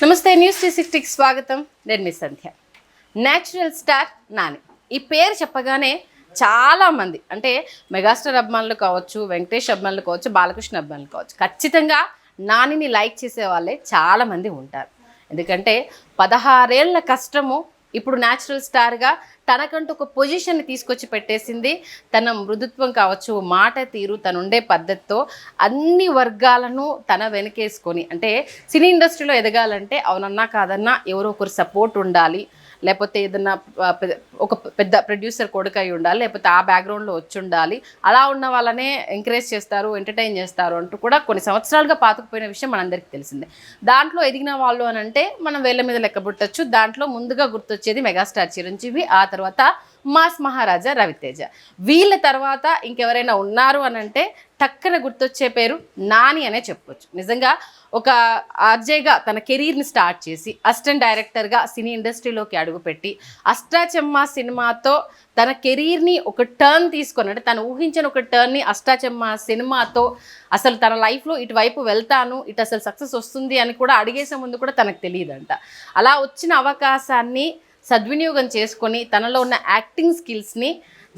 నమస్తే న్యూస్ 360కి స్వాగతం. నేను మీ సంధ్య. న్యాచురల్ స్టార్ నాని ఈ పేరు చెప్పగానే చాలామంది అంటే మెగాస్టార్ అభిమానులు కావచ్చు, వెంకటేష్ అభిమానులు కావచ్చు, బాలకృష్ణ అభిమానులు కావచ్చు, ఖచ్చితంగా నానిని లైక్ చేసే వాళ్ళే చాలామంది ఉంటారు. ఎందుకంటే 16 ఏళ్ల కష్టము ఇప్పుడు న్యాచురల్ స్టార్గా తనకంటూ ఒక పొజిషన్ని తీసుకొచ్చి పెట్టేసింది. తన మృదుత్వం కావచ్చు, మాట తీరు, తను ఉండే పద్ధతితో అన్ని వర్గాలను తన వెనకేసుకొని, అంటే సినీ ఇండస్ట్రీలో ఎదగాలంటే అవునన్నా కాదన్నా ఎవరో ఒకరు సపోర్ట్ ఉండాలి, లేకపోతే ఏదన్నా ఒక పెద్ద ప్రొడ్యూసర్ కొడుకు అయి ఉండాలి, లేకపోతే ఆ బ్యాక్గ్రౌండ్లో వచ్చి ఉండాలి. అలా ఉన్న వాళ్ళనే ఎంకరేజ్ చేస్తారు, ఎంటర్టైన్ చేస్తారు అంటూ కూడా కొన్ని సంవత్సరాలుగా పాతుకుపోయిన విషయం మనందరికీ తెలిసిందే. దాంట్లో ఎదిగిన వాళ్ళు అని అంటే మనం వేళ్ళ మీద లెక్కబుట్టచ్చు. దాంట్లో ముందుగా గుర్తొచ్చేది మెగాస్టార్ చిరంజీవి, ఆ తర్వాత మాస్ మహారాజా రవితేజ. వీళ్ళ తర్వాత ఇంకెవరైనా ఉన్నారు అని అంటే టక్కన గుర్తొచ్చే పేరు నాని అనే చెప్పొచ్చు. నిజంగా ఒక ఆర్జేగా తన కెరీర్ని స్టార్ట్ చేసి అసిస్టెంట్ డైరెక్టర్గా సినీ ఇండస్ట్రీలోకి అడుగుపెట్టి అష్టాచెమ్మా సినిమాతో తన కెరీర్ని ఒక టర్న్ తీసుకొని, అంటే తను ఊహించిన ఒక టర్న్ని అష్టాచెమ్మా సినిమాతో అసలు తన లైఫ్లో ఇటువైపు వెళ్తాను, ఇటు అసలు సక్సెస్ వస్తుంది అని కూడా అడిగేసే ముందు కూడా తనకు తెలియదంట. అలా వచ్చిన అవకాశాన్ని సద్వినియోగం చేసుకొని తనలో ఉన్న యాక్టింగ్ స్కిల్స్ని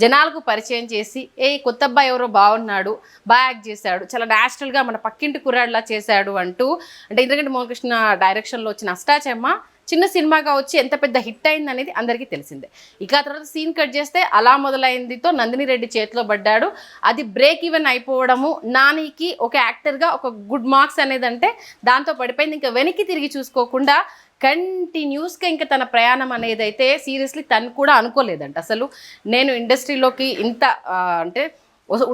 జనాలకు పరిచయం చేసి, కొత్త అబ్బాయి ఎవరో బాగున్నాడు, బాగా యాక్ట్ చేశాడు, చాలా న్యాచురల్గా మన పక్కింటి కుర్రాడిలా చేశాడు అంటూ, అంటే ఇంద్రగంటి మోహనకృష్ణ డైరెక్షన్లో వచ్చిన అష్టాచెమ్మ చిన్న సినిమాగా వచ్చి ఎంత పెద్ద హిట్ అయింది అనేది అందరికీ తెలిసిందే. ఇక తర్వాత సీన్ కట్ చేస్తే అలా మొదలైందితో నందిని రెడ్డి చేతిలో పడ్డాడు. అది బ్రేక్ ఈవెన్ అయిపోవడము, నానికి ఒక యాక్టర్గా ఒక గుడ్ మార్క్స్ అనేది అంటే దాంతో పడిపోయింది. ఇంకా వెనక్కి తిరిగి చూసుకోకుండా కంటిన్యూస్గా ఇంకా తన ప్రయాణం అనేది అయితే సీరియస్లీ తను కూడా అనుకోలేదంట. అసలు నేను ఇండస్ట్రీలోకి ఇంత అంటే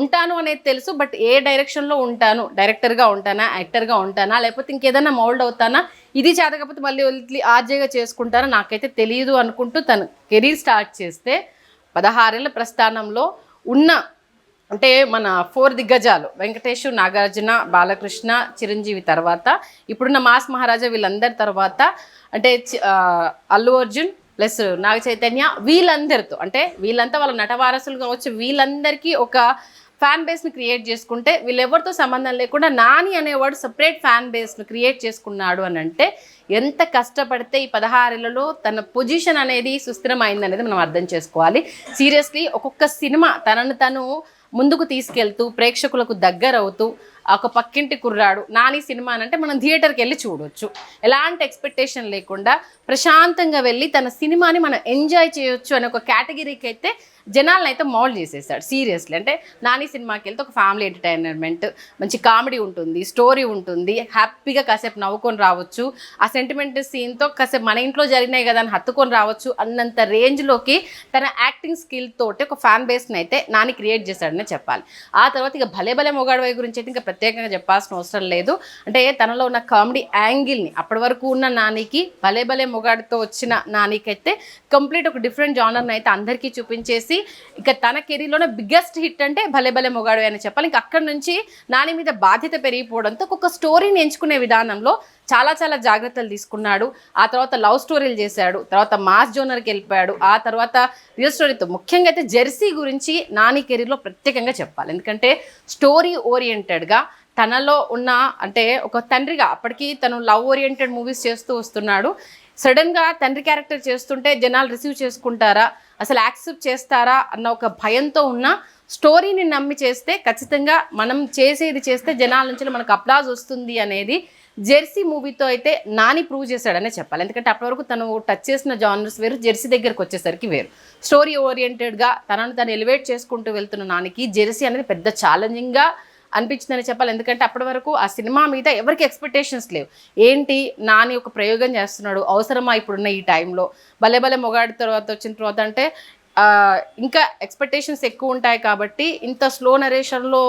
ఉంటాను అనేది తెలుసు, బట్ ఏ డైరెక్షన్లో ఉంటాను, డైరెక్టర్గా ఉంటానా, యాక్టర్గా ఉంటానా, లేకపోతే ఇంకేదైనా మౌల్డ్ అవుతానా, ఇది చేతకపోతే మళ్ళీ వదిలి ఆర్జేగా చేసుకుంటానా నాకైతే తెలియదు అనుకుంటూ తను కెరీర్ స్టార్ట్ చేస్తే 16 ఏళ్ల ప్రస్థానంలో ఉన్న అంటే మన 4 దిగ్గజాలు వెంకటేష్, నాగార్జున, బాలకృష్ణ, చిరంజీవి తర్వాత ఇప్పుడున్న మాస్ మహారాజా వీళ్ళందరి తర్వాత అంటే అల్లు అర్జున్ ప్లస్ నాగ చైతన్య వీళ్ళందరితో, అంటే వీళ్ళంతా వాళ్ళ నటవారసులు కావచ్చు, వీళ్ళందరికీ ఒక ఫ్యాన్ బేస్ని క్రియేట్ చేసుకుంటే వీళ్ళెవరితో సంబంధం లేకుండా నాని అనేవాడు సపరేట్ ఫ్యాన్ బేస్ను క్రియేట్ చేసుకున్నాడు అని అంటే ఎంత కష్టపడితే ఈ 16 ఏళ్లలో తన పొజిషన్ అనేది సుస్థిరమైంది అనేది మనం అర్థం చేసుకోవాలి. సీరియస్లీ ఒక్కొక్క సినిమా తనను తను ముందుకు తీసుకెళ్తూ ప్రేక్షకులకు దగ్గరవుతూ ఒక పక్కింటి కుర్రాడు నాని సినిమా అంటే మనం థియేటర్కి వెళ్ళి చూడవచ్చు, ఎలాంటి ఎక్స్పెక్టేషన్ లేకుండా ప్రశాంతంగా వెళ్ళి తన సినిమాని మనం ఎంజాయ్ చేయొచ్చు అనే ఒక కేటగిరీకి అయితే జనాలను అయితే మౌల్డ్ చేసేసాడు. సీరియస్లీ అంటే నాని సినిమాకి వెళ్తే ఒక ఫ్యామిలీ ఎంటర్టైన్మెంట్, మంచి కామెడీ ఉంటుంది, స్టోరీ ఉంటుంది, హ్యాపీగా కాసేపు నవ్వుకొని రావచ్చు, ఆ సెంటిమెంట్ సీన్తో కాసేపు మన ఇంట్లో జరిగినాయి కదా అని హత్తుకొని రావచ్చు అన్నంత రేంజ్లోకి తన యాక్టింగ్ స్కిల్ తోటి ఒక ఫ్యాన్ బేస్ని అయితే నాని క్రియేట్ చేశాడనే చెప్పాలి. ఆ తర్వాత ఇక భలే భలే మొగాడు గురించి అయితే ఇంకా ప్రత్యేకంగా చెప్పాల్సిన అవసరం లేదు. అంటే తనలో ఉన్న కామెడీ యాంగిల్ని అప్పటి వరకు ఉన్న నానికి భలే భలే మొగాడితో వచ్చిన నానికైతే కంప్లీట్ ఒక డిఫరెంట్ జానర్ని అయితే అందరికీ చూపించేసి ఇక తన కెరీర్లోనే బిగ్గెస్ట్ హిట్ అంటే భలే భలే మొగాడు అని చెప్పాలి. ఇంక అక్కడి నుంచి నాని మీద బాధ్యత పెరిగిపోవడంతో ఒక స్టోరీని ఎంచుకునే విధానంలో చాలా చాలా జాగ్రత్తలు తీసుకున్నాడు. ఆ తర్వాత లవ్ స్టోరీలు చేశాడు, తర్వాత మాస్ జోనర్కి వెళ్ళిపోయాడు, ఆ తర్వాత రియల్ స్టోరీతో ముఖ్యంగా అయితే జెర్సీ గురించి నాని కెరీర్లో ప్రత్యేకంగా చెప్పాలి. ఎందుకంటే స్టోరీ ఓరియంటెడ్గా తనలో ఉన్న అంటే ఒక తండ్రిగా అప్పటికి తను లవ్ ఓరియంటెడ్ మూవీస్ చేస్తూ వస్తున్నాడు. సడన్గా తండ్రి క్యారెక్టర్ చేస్తుంటే జనాలు రిసీవ్ చేసుకుంటారా, అసలు యాక్సెప్ట్ చేస్తారా అన్న ఒక భయంతో ఉన్న స్టోరీని నమ్మి చేస్తే ఖచ్చితంగా మనం చేసేది చేస్తే జనాల నుంచి మనకు అప్లాజ్ వస్తుంది అనేది జెర్సీ మూవీతో అయితే నాని ప్రూవ్ చేశాడనే చెప్పాలి. ఎందుకంటే అప్పటివరకు తను టచ్ చేసిన జానర్స్ వేరు, జెర్సీ దగ్గరకు వచ్చేసరికి వేరు. స్టోరీ ఓరియంటెడ్గా తనను తను ఎలివేట్ చేసుకుంటూ వెళ్తున్న నానికి జెర్సీ అనేది పెద్ద ఛాలెంజింగ్గా అనిపించిందని చెప్పాలి. ఎందుకంటే అప్పటి వరకు ఆ సినిమా మీద ఎవరికి ఎక్స్పెక్టేషన్స్ లేవు. ఏంటి నాని ఒక ప్రయోగం చేస్తున్నాడు, అవసరమా ఇప్పుడున్న ఈ టైంలో, భలే భలే మొగాడి తర్వాత వచ్చిన తర్వాత అంటే ఇంకా ఎక్స్పెక్టేషన్స్ ఎక్కువ ఉంటాయి కాబట్టి ఇంత స్లో నరేషన్లో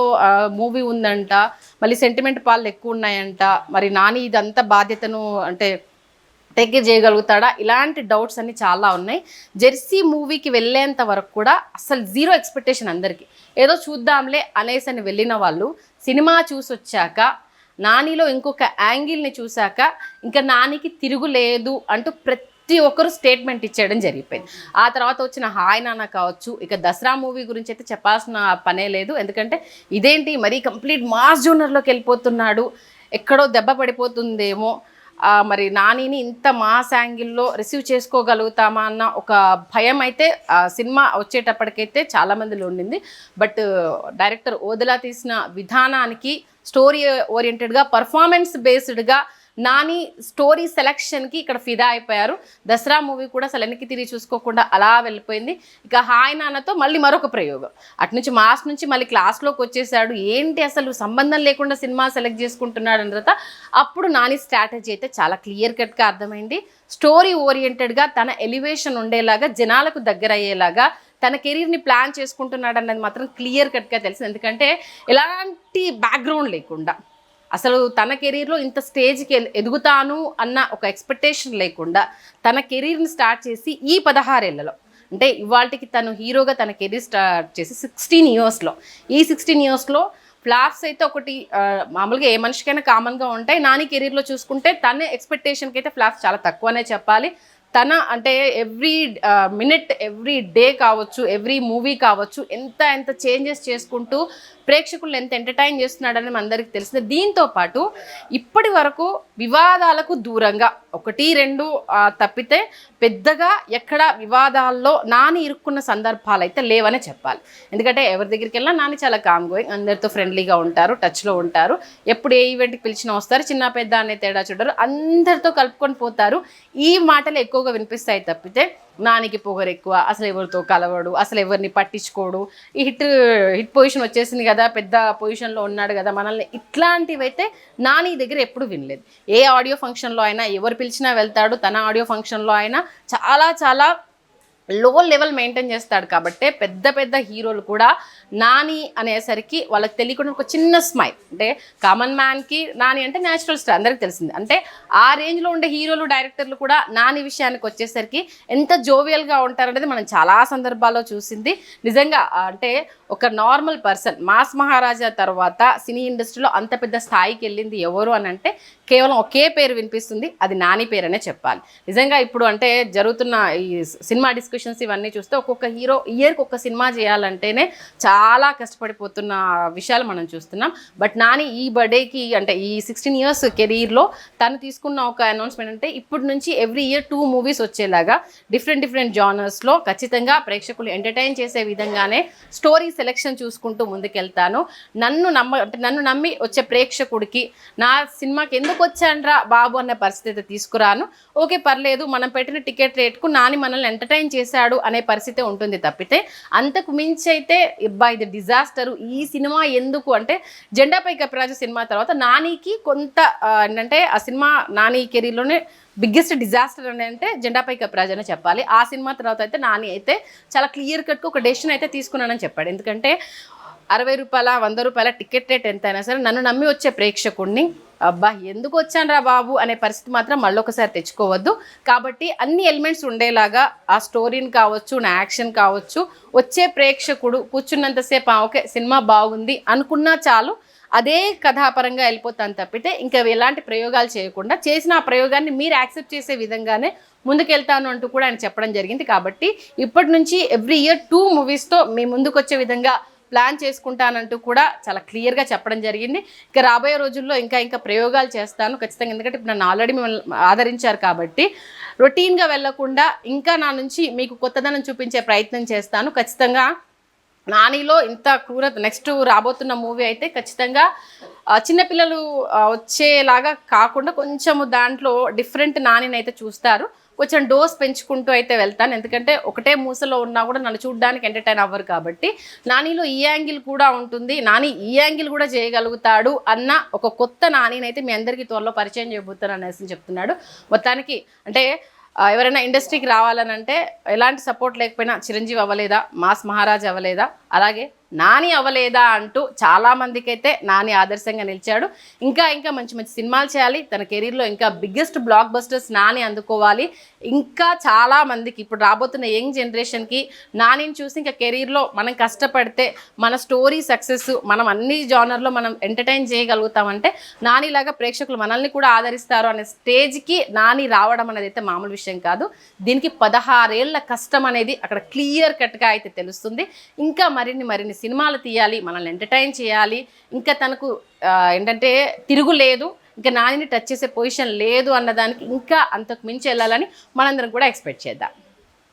మూవీ ఉందంట, మళ్ళీ సెంటిమెంట్ పాలు ఎక్కువ ఉన్నాయంట, మరి నాని ఇదంతా బాధ్యతను అంటే టేక్ కేర్ చేయగలుగుతాడా, ఇలాంటి డౌట్స్ అన్నీ చాలా ఉన్నాయి. జెర్సీ మూవీకి వెళ్ళేంత వరకు కూడా అసలు జీరో ఎక్స్పెక్టేషన్ అందరికీ, ఏదో చూద్దాంలే అనేసి అని వెళ్ళిన వాళ్ళు సినిమా చూసి వచ్చాక నానిలో ఇంకొక యాంగిల్ని చూశాక ఇంకా నానికి తిరుగులేదు అంటూ ప్రతి ఒక్కరు స్టేట్మెంట్ ఇచ్చేయడం జరిగిపోయింది. ఆ తర్వాత వచ్చిన హాయ్ నాన్న కావచ్చు, ఇక దసరా మూవీ గురించి అయితే చెప్పాల్సిన పనే లేదు. ఎందుకంటే ఇదేంటి మరీ కంప్లీట్ మాస్ జోనర్లోకి వెళ్ళిపోతున్నాడు, ఎక్కడో దెబ్బ పడిపోతుందేమో మరి నానిని ఇంత మాస్ యాంగిల్లో రిసీవ్ చేసుకోగలుగుతామా అన్న ఒక భయం అయితే సినిమా వచ్చేటప్పటికైతే చాలామందిలో ఉండింది. బట్ డైరెక్టర్ ఓదెలా తీసిన విధానానికి, స్టోరీ ఓరియంటెడ్గా, పర్ఫార్మెన్స్ బేస్డ్గా నాని స్టోరీ సెలక్షన్కి ఇక్కడ ఫిదా అయిపోయారు. దసరా మూవీ కూడా అసలు వెనక్కి తిరిగి చూసుకోకుండా అలా వెళ్ళిపోయింది. ఇక హాయ్ నాన్నతో మళ్ళీ మరొక ప్రయోగం, అటు నుంచి మాస్ నుంచి మళ్ళీ క్లాస్లోకి వచ్చేసాడు. ఏంటి అసలు సంబంధం లేకుండా సినిమా సెలెక్ట్ చేసుకుంటున్నాడు అన్న తర్వాత అప్పుడు నాని స్ట్రాటజీ అయితే చాలా క్లియర్ కట్గా అర్థమైంది. స్టోరీ ఓరియంటెడ్గా తన ఎలివేషన్ ఉండేలాగా, జనాలకు దగ్గర అయ్యేలాగా తన కెరీర్ని ప్లాన్ చేసుకుంటున్నాడు అన్నది మాత్రం క్లియర్ కట్గా తెలిసింది. ఎందుకంటే ఎలాంటి బ్యాక్గ్రౌండ్ లేకుండా, అసలు తన కెరీర్లో ఇంత స్టేజ్కి ఎదుగుతాను అన్న ఒక ఎక్స్పెక్టేషన్ లేకుండా తన కెరీర్ని స్టార్ట్ చేసి ఈ 16 ఏళ్లలో, అంటే ఇవాళకి తను హీరోగా తన కెరీర్ స్టార్ట్ చేసి 16 ఇయర్స్లో, ఈ 16 ఇయర్స్లో ఫ్లాప్స్ అయితే ఒకటి మామూలుగా ఏ మనిషికైనా కామన్గా ఉంటాయి. నాని కెరీర్లో చూసుకుంటే తన ఎక్స్పెక్టేషన్కి అయితే ఫ్లాప్స్ చాలా తక్కువనే చెప్పాలి. తన అంటే ఎవ్రీ మినిట్, ఎవ్రీ డే కావచ్చు, ఎవ్రీ మూవీ కావచ్చు, ఎంత చేంజెస్ చేసుకుంటూ ప్రేక్షకులను ఎంత ఎంటర్టైన్ చేస్తున్నాడని మనందరికీ తెలిసింది. దీంతో పాటు ఇప్పటి వరకు వివాదాలకు దూరంగా 1-2 తప్పితే పెద్దగా ఎక్కడ వివాదాల్లో నాని ఇరుక్కున్న సందర్భాలు అయితే లేవనే చెప్పాలి. ఎందుకంటే ఎవరి దగ్గరికి వెళ్ళినా నాని చాలా కామ్ గోయింగ్, అందరితో ఫ్రెండ్లీగా ఉంటారు, టచ్లో ఉంటారు. ఎప్పుడు ఏ ఈవెంట్కి పిలిచినా వస్తారు, చిన్న పెద్ద అనే తేడా చూడరు, అందరితో కలుపుకొని పోతారు. ఈ మాటలు ఎక్కువగా వినిపిస్తాయి తప్పితే నానికి పొగరు ఎక్కువ, అసలు ఎవరితో కలవడు, అసలు ఎవరిని పట్టించుకోడు, ఈ హిట్ పొజిషన్ వచ్చేసింది కదా, పెద్ద పొజిషన్లో ఉన్నాడు కదా మనల్ని, ఇట్లాంటివైతే నాని దగ్గర ఎప్పుడు వినలేదు. ఏ ఆడియో ఫంక్షన్లో అయినా ఎవరు పిలిచినా వెళ్తాడు. తన ఆడియో ఫంక్షన్లో అయినా చాలా లో లెవెల్ మెయింటైన్ చేస్తాడు. కాబట్టి పెద్ద హీరోలు కూడా నాని అనేసరికి వాళ్ళకి తెలియకుండా ఒక చిన్న స్మైల్, అంటే కామన్ మ్యాన్కి నాని అంటే న్యాచురల్ స్టార్ అందరికీ తెలిసింది. అంటే ఆ రేంజ్లో ఉండే హీరోలు, డైరెక్టర్లు కూడా నాని విషయానికి వచ్చేసరికి ఎంత జోవియల్గా ఉంటారనేది మనం చాలా సందర్భాల్లో చూసింది. నిజంగా అంటే ఒక నార్మల్ పర్సన్, మాస్ మహారాజా తర్వాత సినీ ఇండస్ట్రీలో అంత పెద్ద స్థాయికి వెళ్ళింది ఎవరు అని అంటే కేవలం ఒకే పేరు వినిపిస్తుంది, అది నాని పేరనే చెప్పాలి. నిజంగా ఇప్పుడు అంటే జరుగుతున్న ఈ సినిమా డిస్కషన్స్ ఇవన్నీ చూస్తే ఒక్కొక్క హీరో ఇయర్కి ఒక సినిమా చేయాలంటేనే చాలా కష్టపడిపోతున్న విషయాలు మనం చూస్తున్నాం. బట్ నాని ఈ బర్త్డేకి, అంటే ఈ 16 ఇయర్స్ కెరీర్లో తను తీసుకున్న ఒక అనౌన్స్మెంట్ అంటే ఇప్పటి నుంచి ఎవ్రీ ఇయర్ 2 మూవీస్ వచ్చేలాగా డిఫరెంట్ జానర్స్లో ఖచ్చితంగా ప్రేక్షకులు ఎంటర్టైన్ చేసే విధంగానే స్టోరీ సెలెక్షన్ చూసుకుంటూ ముందుకెళ్తాను. నన్ను నమ్మి వచ్చే ప్రేక్షకుడికి నా సినిమాకి ఎందుకు వచ్చానరా బాబు అనే పరిస్థితి తీసుకురాను. ఓకే పర్లేదు, మనం పెట్టిన టికెట్ రేట్కు నాని మనల్ని ఎంటర్టైన్ చేశాడు అనే పరిస్థితి ఉంటుంది తప్పితే అంతకు మించి అయితే ఇది డిజాస్టరు, ఈ సినిమా ఎందుకు అంటే జెండాపై కపిరాజు సినిమా తర్వాత నానికి కొంత ఏంటంటే ఆ సినిమా నాని కెరీర్లోనే బిగ్గెస్ట్ డిజాస్టర్ అని అంటే జెండాపై కపిరాజు అనే చెప్పాలి. ఆ సినిమా తర్వాత అయితే నాని అయితే చాలా క్లియర్ కట్గా ఒక డెసిషన్ అయితే తీసుకున్నానని చెప్పాడు. ఎందుకంటే 60 రూపాయల 100 రూపాయల టికెట్ రేట్ ఎంతైనా సరే నన్ను నమ్మి వచ్చే ప్రేక్షకుడిని ఎందుకు వచ్చాను రా బాబు అనే పరిస్థితి మాత్రం మళ్ళొకసారి తెచ్చుకోవద్దు. కాబట్టి అన్ని ఎలిమెంట్స్ ఉండేలాగా ఆ స్టోరీని కావచ్చు, నా యాక్షన్ కావచ్చు, వచ్చే ప్రేక్షకుడు కూర్చున్నంతసేపు ఓకే సినిమా బాగుంది అనుకున్నా చాలు, అదే కథాపరంగా వెళ్ళిపోతాను తప్పితే ఇంకా ఎలాంటి ప్రయోగాలు చేయకుండా, చేసిన ఆ ప్రయోగాన్ని మీరు యాక్సెప్ట్ చేసే విధంగానే ముందుకెళ్తాను అంటూ కూడా ఆయన చెప్పడం జరిగింది. కాబట్టి ఇప్పటి నుంచి ఎవ్రీ ఇయర్ 2 మూవీస్తో మీ ముందుకు వచ్చే విధంగా ప్లాన్ చేసుకుంటానంటూ కూడా చాలా క్లియర్గా చెప్పడం జరిగింది. ఇక రాబోయే రోజుల్లో ఇంకా ప్రయోగాలు చేస్తాను ఖచ్చితంగా. ఎందుకంటే ఇప్పుడు నన్ను ఆల్రెడీ మిమ్మల్ని ఆదరించారు కాబట్టి రొటీన్గా వెళ్లకుండా ఇంకా నా నుంచి మీకు కొత్తదనం చూపించే ప్రయత్నం చేస్తాను ఖచ్చితంగా. నానిలో ఇంత క్రూరత నెక్స్ట్ రాబోతున్న మూవీ అయితే ఖచ్చితంగా చిన్నపిల్లలు వచ్చేలాగా కాకుండా కొంచెము దాంట్లో డిఫరెంట్ నానిని అయితే చూస్తారు. కొంచెం డోస్ పెంచుకుంటూ అయితే వెళ్తాను. ఎందుకంటే ఒకటే మూసలో ఉన్నా కూడా నన్ను చూడడానికి ఎంటర్టైన్ అవ్వరు కాబట్టి నానిలో ఈ యాంగిల్ కూడా ఉంటుంది, నాని ఈ యాంగిల్ కూడా చేయగలుగుతాడు అన్న ఒక కొత్త నానిని అయితే మీ అందరికీ త్వరలో పరిచయం చేయబోతాను అనేసి చెప్తున్నాడు. మొత్తానికి అంటే ఎవరైనా ఇండస్ట్రీకి రావాలని అంటే ఎలాంటి సపోర్ట్ లేకపోయినా చిరంజీవి అవ్వలేదా, మాస్ మహారాజ్ అవ్వలేదా, అలాగే నాని అవ్వలేదా అంటూ చాలామందికి అయితే నాని ఆదర్శంగా నిలిచాడు. ఇంకా మంచి సినిమాలు చేయాలి, తన కెరీర్లో ఇంకా బిగ్గెస్ట్ బ్లాక్ బస్టర్స్ నాని అందుకోవాలి. ఇంకా చాలామందికి ఇప్పుడు రాబోతున్న యంగ్ జనరేషన్కి నానిని చూసి ఇంకా కెరీర్లో మనం కష్టపడితే మన స్టోరీ సక్సెస్, మనం అన్ని జానర్లో మనం ఎంటర్టైన్ చేయగలుగుతామంటే నానిలాగా ప్రేక్షకులు మనల్ని కూడా ఆదరిస్తారు అనే స్టేజ్కి నాని రావడం అనేది అయితే మామూలు విషయం కాదు. దీనికి 16 ఏళ్ల కష్టం అనేది అక్కడ క్లియర్ కట్గా అయితే తెలుస్తుంది. ఇంకా మరిన్ని సినిమాలు తీయాలి, మనల్ని ఎంటర్టైన్ చేయాలి, ఇంకా తనకు ఏంటంటే తిరుగులేదు. ఇంకా నానిని టచ్ చేసే పొజిషన్ లేదు అన్నదానికి ఇంకా అంతకు మించి వెళ్ళాలని మనందరం కూడా ఎక్స్పెక్ట్ చేద్దాం.